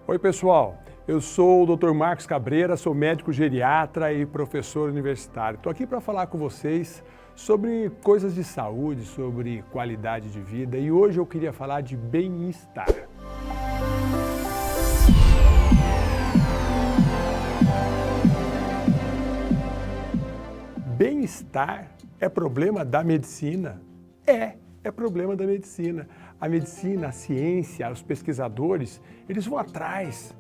Oi pessoal, eu sou o Dr. Marcos Cabreira, sou médico geriatra e professor universitário. Estou aqui para falar com vocês sobre coisas de saúde, sobre qualidade de vida e hoje eu queria falar de bem-estar. Bem-estar é problema da medicina? É problema da medicina. A medicina, a ciência, os pesquisadores, eles vão atrás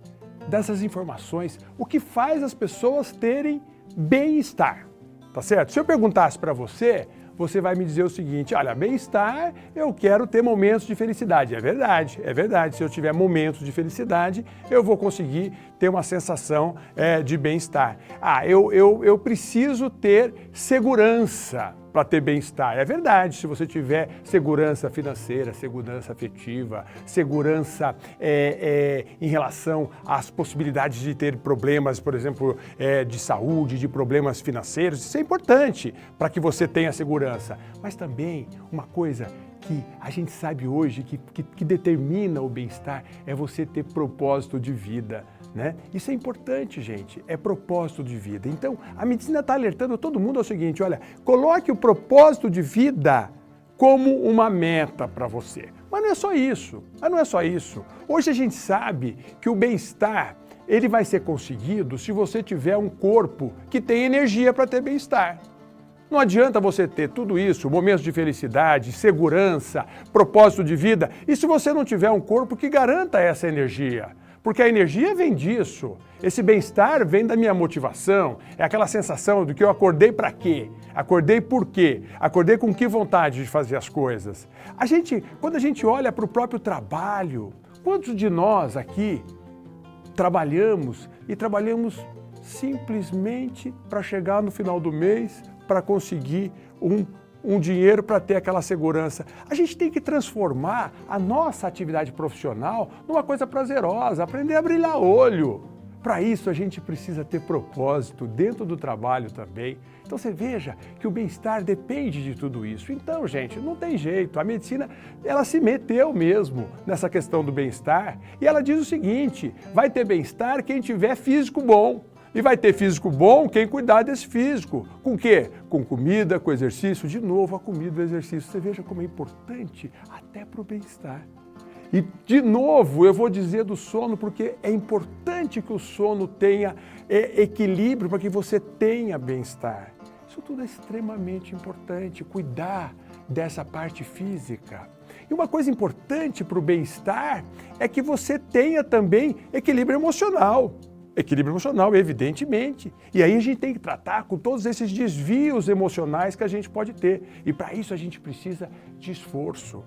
dessas informações, o que faz as pessoas terem bem-estar, tá certo? Se eu perguntasse para você, você vai me dizer o seguinte, olha, bem-estar, eu quero ter momentos de felicidade. É verdade. Se eu tiver momentos de felicidade, eu vou conseguir ter uma sensação de bem-estar. Eu preciso ter segurança para ter bem-estar. É verdade, se você tiver segurança financeira, segurança afetiva, segurança em relação às possibilidades de ter problemas, por exemplo, de saúde, de problemas financeiros, isso é importante para que você tenha segurança. Mas também uma coisa que a gente sabe hoje que determina o bem-estar é você ter propósito de vida, né? Isso é importante, gente, é propósito de vida. Então, a medicina está alertando todo mundo ao seguinte, olha, coloque o propósito de vida como uma meta para você. Mas não é só isso. Hoje a gente sabe que o bem-estar, ele vai ser conseguido se você tiver um corpo que tem energia para ter bem-estar. Não adianta você ter tudo isso, momentos de felicidade, segurança, propósito de vida, e se você não tiver um corpo que garanta essa energia. Porque a energia vem disso. Esse bem-estar vem da minha motivação, é aquela sensação de que eu acordei para quê? Acordei por quê? Acordei com que vontade de fazer as coisas? Quando a gente olha para o próprio trabalho, quantos de nós aqui trabalhamos e trabalhamos simplesmente para chegar no final do mês, para conseguir um dinheiro para ter aquela segurança. A gente tem que transformar a nossa atividade profissional numa coisa prazerosa, aprender a brilhar olho. Para isso, a gente precisa ter propósito dentro do trabalho também. Então, você veja que o bem-estar depende de tudo isso. Então, gente, não tem jeito. A medicina, ela se meteu mesmo nessa questão do bem-estar e ela diz o seguinte, vai ter bem-estar quem tiver físico bom. E vai ter físico bom quem cuidar desse físico. Com o quê? Com comida, com exercício. De novo, a comida e o exercício. Você veja como é importante até para o bem-estar. E, de novo, eu vou dizer do sono, porque é importante que o sono tenha equilíbrio para que você tenha bem-estar. Isso tudo é extremamente importante, cuidar dessa parte física. E uma coisa importante para o bem-estar é que você tenha também equilíbrio emocional. Equilíbrio emocional, evidentemente. E aí a gente tem que tratar com todos esses desvios emocionais que a gente pode ter. E para isso a gente precisa de esforço.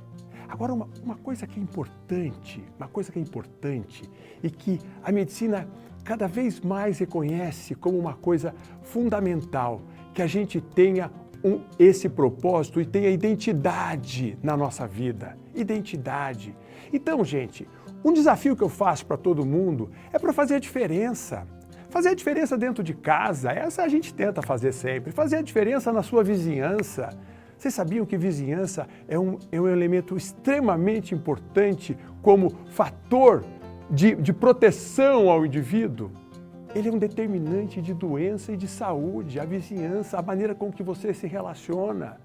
Agora, uma coisa que é importante e que a medicina cada vez mais reconhece como uma coisa fundamental, que a gente tenha esse propósito e tenha identidade na nossa vida. Identidade. Então, gente, um desafio que eu faço para todo mundo é para fazer a diferença. Fazer a diferença dentro de casa, essa a gente tenta fazer sempre. Fazer a diferença na sua vizinhança. Vocês sabiam que vizinhança é um elemento extremamente importante como fator de proteção ao indivíduo? Ele é um determinante de doença e de saúde, a vizinhança, a maneira com que você se relaciona.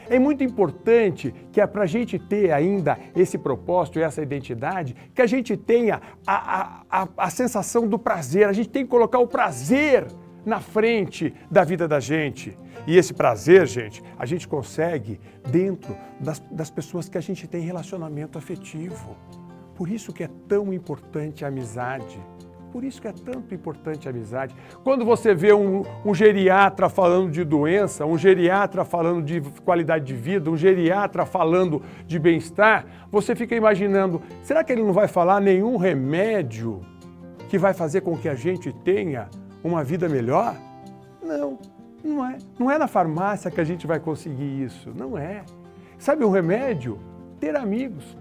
É muito importante que para a gente ter ainda esse propósito e essa identidade, que a gente tenha a sensação do prazer. A gente tem que colocar o prazer na frente da vida da gente. E esse prazer, gente, a gente consegue dentro das pessoas que a gente tem relacionamento afetivo. Por isso que é tão importante a amizade. Por isso que é tanto importante a amizade. Quando você vê um geriatra falando de doença, um geriatra falando de qualidade de vida, um geriatra falando de bem-estar, você fica imaginando, será que ele não vai falar nenhum remédio que vai fazer com que a gente tenha uma vida melhor? Não é. Não é na farmácia que a gente vai conseguir isso, não é. Sabe um remédio? Ter amigos.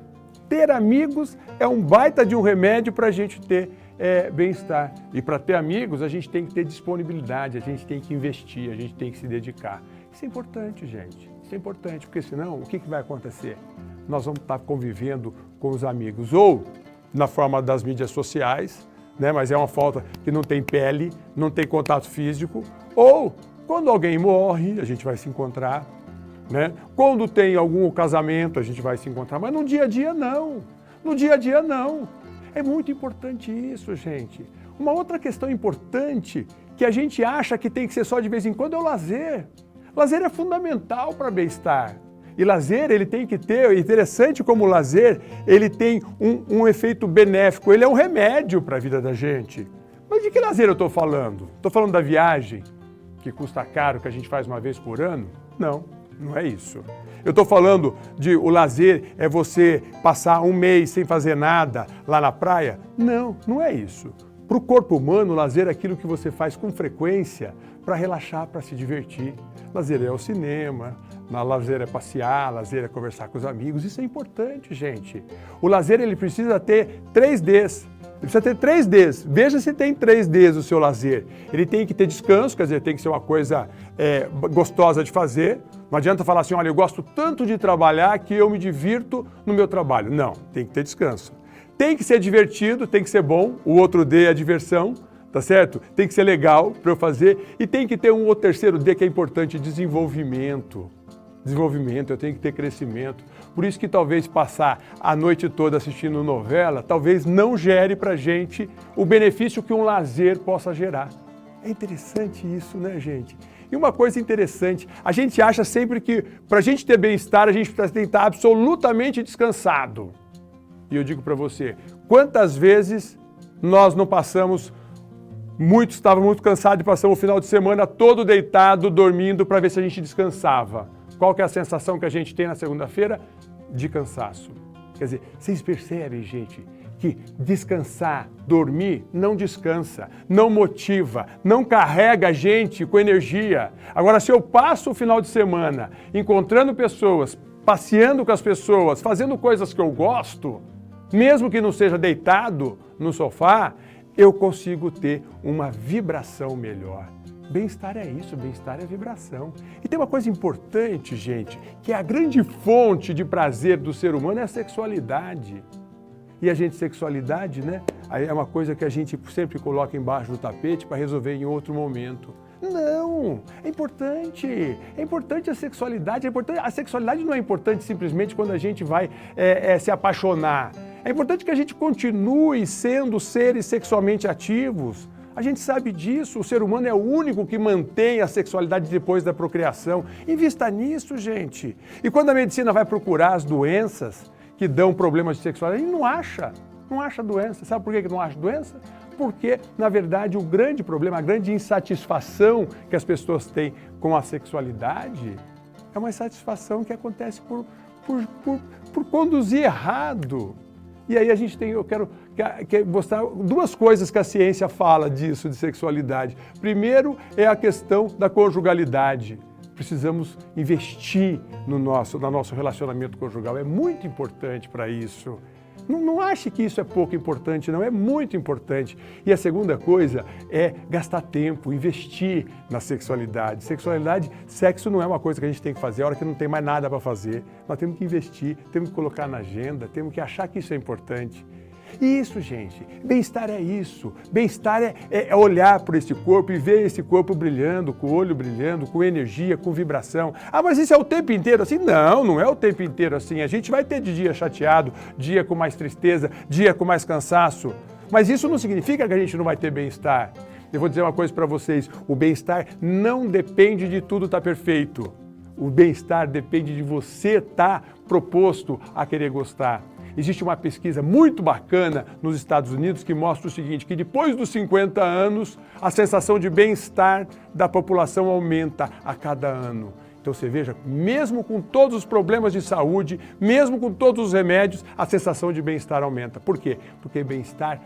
Ter amigos é um baita de um remédio para a gente ter bem-estar. E para ter amigos, a gente tem que ter disponibilidade, a gente tem que investir, a gente tem que se dedicar. Isso é importante, gente. Isso é importante, porque senão, o que vai acontecer? Nós vamos estar convivendo com os amigos. Ou na forma das mídias sociais, né? Mas é uma falta que não tem pele, não tem contato físico. Ou quando alguém morre, a gente vai se encontrar, né? Quando tem algum casamento, a gente vai se encontrar, mas no dia a dia não. No dia a dia não. É muito importante isso, gente. Uma outra questão importante que a gente acha que tem que ser só de vez em quando é o lazer. Lazer é fundamental para bem-estar. E lazer, ele tem que ter, é interessante como o lazer, ele tem um efeito benéfico, ele é um remédio para a vida da gente. Mas de que lazer eu estou falando? Estou falando da viagem, que custa caro, que a gente faz uma vez por ano? Não, não é isso. Eu estou falando de o lazer é você passar um mês sem fazer nada lá na praia? Não, não é isso. Para o corpo humano, o lazer é aquilo que você faz com frequência para relaxar, para se divertir. Lazer é o cinema, lazer é passear, lazer é conversar com os amigos. Isso é importante, gente. O lazer ele precisa ter 3Ds. Ele precisa ter 3Ds. Veja se tem 3Ds o seu lazer. Ele tem que ter descanso, quer dizer, tem que ser uma coisa gostosa de fazer. Não adianta falar assim, olha, eu gosto tanto de trabalhar que eu me divirto no meu trabalho. Não, tem que ter descanso. Tem que ser divertido, tem que ser bom. O outro D é a diversão, tá certo? Tem que ser legal para eu fazer. E tem que ter um outro terceiro D que é importante, desenvolvimento. Desenvolvimento, eu tenho que ter crescimento. Por isso que talvez passar a noite toda assistindo novela, talvez não gere para a gente o benefício que um lazer possa gerar. É interessante isso, né, gente? E uma coisa interessante, a gente acha sempre que para a gente ter bem-estar, a gente precisa estar absolutamente descansado. E eu digo para você, quantas vezes nós não passamos, muitos estavam muito cansados e passamos o final de semana todo deitado, dormindo, para ver se a gente descansava. Qual que é a sensação que a gente tem na segunda-feira? De cansaço. Quer dizer, vocês percebem, gente, que descansar, dormir, não descansa, não motiva, não carrega a gente com energia. Agora, se eu passo o final de semana encontrando pessoas, passeando com as pessoas, fazendo coisas que eu gosto, mesmo que não seja deitado no sofá, eu consigo ter uma vibração melhor. Bem-estar é isso, bem-estar é vibração. E tem uma coisa importante, gente, que é a grande fonte de prazer do ser humano é a sexualidade. E a gente, sexualidade, né, é uma coisa que a gente sempre coloca embaixo do tapete para resolver em outro momento. Não, é importante a sexualidade, a sexualidade não é importante simplesmente quando a gente vai se apaixonar. É importante que a gente continue sendo seres sexualmente ativos. A gente sabe disso, o ser humano é o único que mantém a sexualidade depois da procriação. Invista nisso, gente. E quando a medicina vai procurar as doenças que dão problemas de sexualidade, não acha doença. Sabe por que não acha doença? Porque, na verdade, o grande problema, a grande insatisfação que as pessoas têm com a sexualidade é uma insatisfação que acontece por conduzir errado. E aí eu quero mostrar duas coisas que a ciência fala disso, de sexualidade. Primeiro é a questão da conjugalidade. Precisamos investir no nosso relacionamento conjugal. É muito importante para isso. Não ache que isso é pouco importante, não, é muito importante. E a segunda coisa é gastar tempo, investir na sexualidade. Sexo não é uma coisa que a gente tem que fazer a hora que não tem mais nada para fazer. Nós temos que investir, temos que colocar na agenda, temos que achar que isso é importante. E isso, gente, bem-estar é isso. Bem-estar é olhar para esse corpo e ver esse corpo brilhando, com o olho brilhando, com energia, com vibração. Ah, mas isso é o tempo inteiro assim? Não, não é o tempo inteiro assim. A gente vai ter dia chateado, dia com mais tristeza, dia com mais cansaço. Mas isso não significa que a gente não vai ter bem-estar. Eu vou dizer uma coisa para vocês, o bem-estar não depende de tudo estar perfeito. O bem-estar depende de você estar proposto a querer gostar. Existe uma pesquisa muito bacana nos Estados Unidos que mostra o seguinte, que depois dos 50 anos, a sensação de bem-estar da população aumenta a cada ano. Então você veja, mesmo com todos os problemas de saúde, mesmo com todos os remédios, a sensação de bem-estar aumenta. Por quê? Porque bem-estar,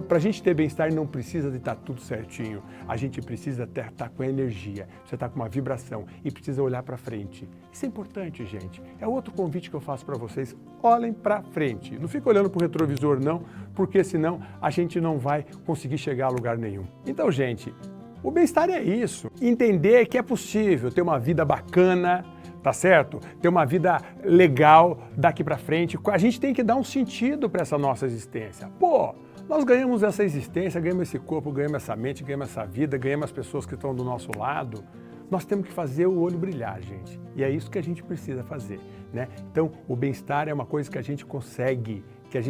para a gente ter bem-estar não precisa de estar tudo certinho. A gente precisa estar com energia, precisa estar com uma vibração e precisa olhar para frente. Isso é importante, gente. É outro convite que eu faço para vocês. Olhem para frente. Não fica olhando para o retrovisor, não, porque senão a gente não vai conseguir chegar a lugar nenhum. Então, gente, o bem-estar é isso. Entender que é possível ter uma vida bacana, tá certo? Ter uma vida legal daqui para frente. A gente tem que dar um sentido para essa nossa existência. Pô, nós ganhamos essa existência, ganhamos esse corpo, ganhamos essa mente, ganhamos essa vida, ganhamos as pessoas que estão do nosso lado. Nós temos que fazer o olho brilhar, gente. E é isso que a gente precisa fazer, né? Então, o bem-estar é uma coisa que a gente consegue, que a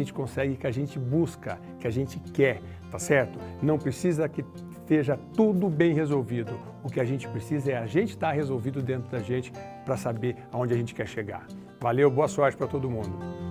gente busca, que a gente quer, tá certo? Não precisa que esteja tudo bem resolvido. O que a gente precisa é a gente estar resolvido dentro da gente para saber aonde a gente quer chegar. Valeu, boa sorte para todo mundo.